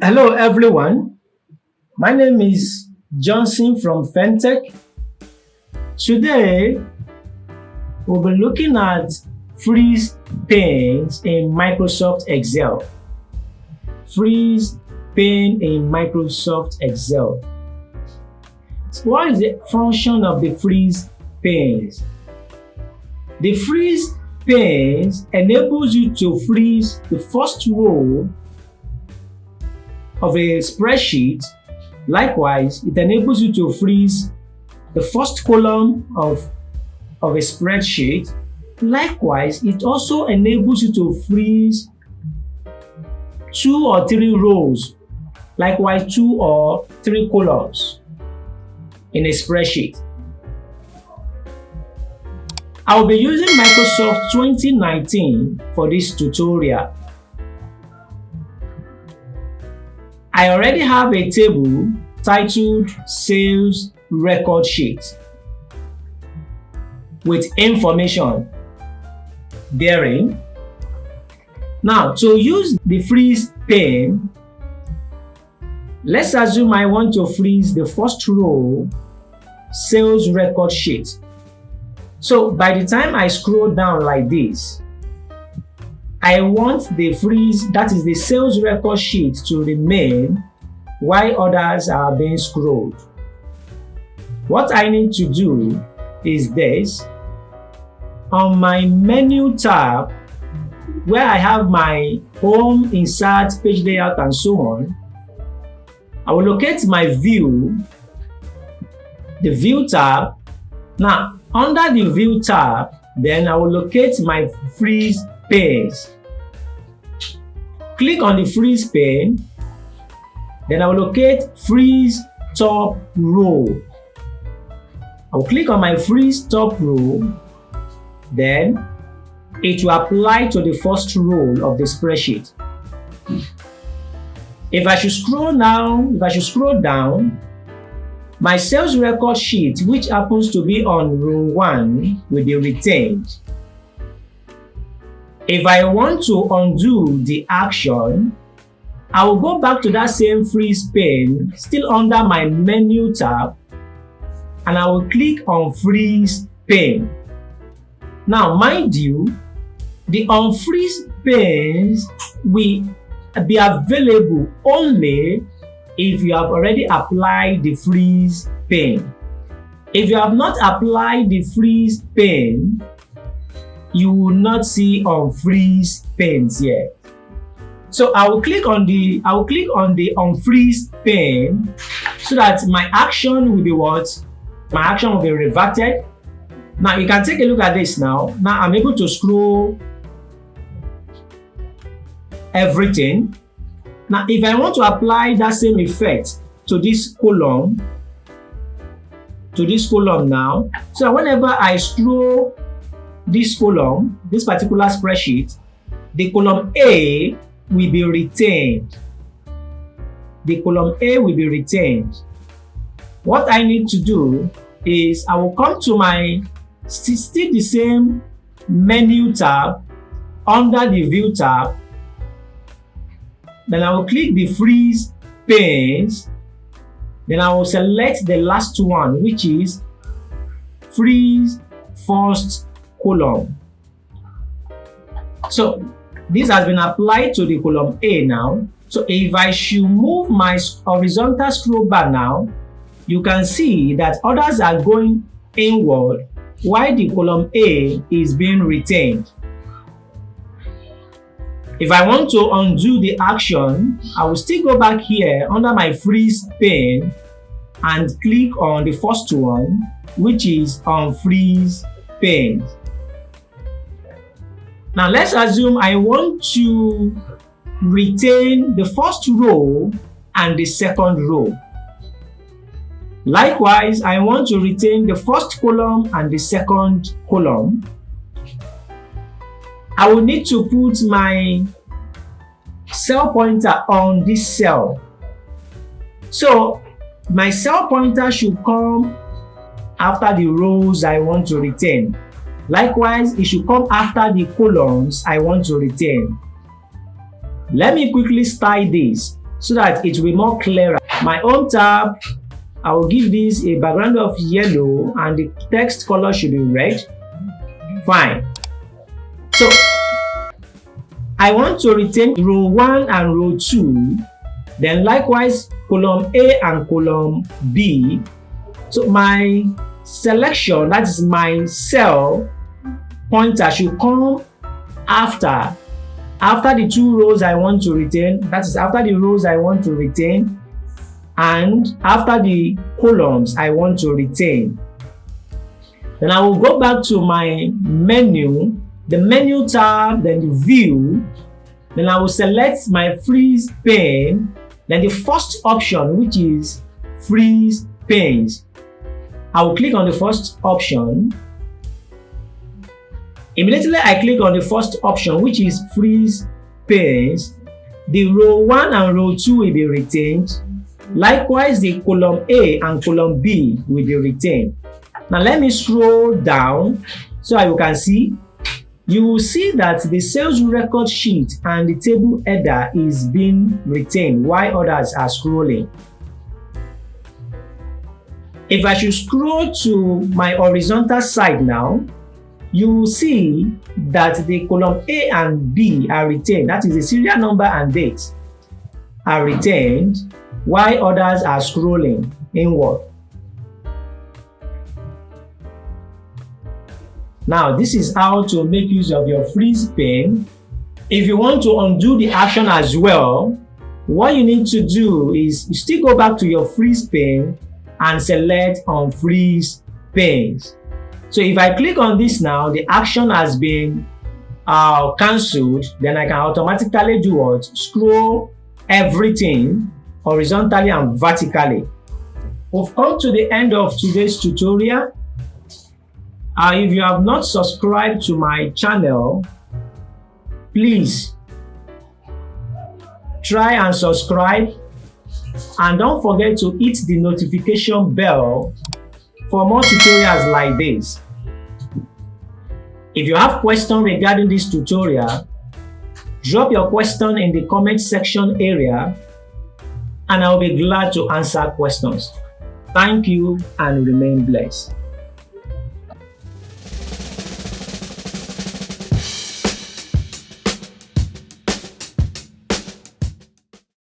Hello everyone, my name is Johnson from Fentech. Today we'll be looking at freeze panes in Microsoft Excel. Freeze pane in Microsoft Excel. So what is the function of the freeze panes? The freeze panes enables you to freeze the first row of a spreadsheet. Likewise, it enables you to freeze the first column of a spreadsheet. Likewise, it also enables you to freeze 2 or 3 rows, likewise 2 or 3 columns in a spreadsheet. I'll be using Microsoft 2019 for this tutorial. I already have a table titled Sales Record Sheet with information therein. Now, to use the freeze pane, let's assume I want to freeze the first row, Sales Record Sheet. So by the time I scroll down like this, I want the freeze, that is the sales record sheet, to remain while others are being scrolled. What I need to do is this. On my menu tab, where I have my home, insert, page layout, and so on, I will locate my view, the view tab. Now, under the view tab, then I will locate my freeze panes. Click on the freeze pane, then I will locate freeze top row. I will click on my freeze top row, then it will apply to the first row of the spreadsheet. If I should scroll down, my sales record sheet, which happens to be on row 1, will be retained. If I want to undo the action, I will go back to that same freeze pane, still under my menu tab, and I will click on freeze pane. Now, mind you, the unfreeze panes will be available only if you have already applied the freeze pane. If you have not applied the freeze pane, you will not see unfreeze panes here. So I will click on the unfreeze pane so that my action will be what? My action will be reverted. Now you can take a look at this now. Now I'm able to scroll everything. Now if I want to apply that same effect to this column now, so whenever I scroll this column, this particular spreadsheet, the column A will be retained. The column A will be retained. What I need to do is I will come to my still the same menu tab under the view tab. Then I will click the freeze panes. Then I will select the last one, which is freeze first column. So this has been applied to the column A now. So if I should move my horizontal scroll bar now, you can see that others are going inward while the column A is being retained. If I want to undo the action, I will still go back here under my freeze pane and click on the first one, which is unfreeze pane. Now let's assume I want to retain the first row and the second row. Likewise, I want to retain the first column and the second column. I will need to put my cell pointer on this cell. So my cell pointer should come after the rows I want to retain. Likewise, it should come after the columns I want to retain. Let me quickly style this. so that it will be more clearer. My home tab, I will give this a background of yellow and the text color should be red. Fine. So I want to retain row 1 and row 2, then likewise column A and column B. So my selection, that is my cell pointer, should come after the 2 rows I want to retain, that is after the rows I want to retain and after the columns I want to retain. Then I will go back to my menu, the menu tab, then the view. Then I will select my freeze pane, then the first option, which is freeze panes. I will click on the first option. Immediately I click on the first option, which is freeze panes. The row 1 and row 2 will be retained. Likewise, the column A and column B will be retained. Now let me scroll down so you can see. You will see that the sales record sheet and the table header is being retained while others are scrolling. If I should scroll to my horizontal side now, you will see that the column A and B are retained. That is the serial number and date are retained while others are scrolling inward. Now, this is how to make use of your freeze pane. If you want to undo the action as well, what you need to do is you still go back to your freeze pane and select on freeze panes. So if I click on this now, the action has been cancelled. Then I can automatically do what? Scroll everything horizontally and vertically. We've come to the end of today's tutorial. If you have not subscribed to my channel, please try and subscribe, and don't forget to hit the notification bell for more tutorials like this. If you have questions regarding this tutorial, drop your question in the comment section area and I'll be glad to answer questions. Thank you and remain blessed.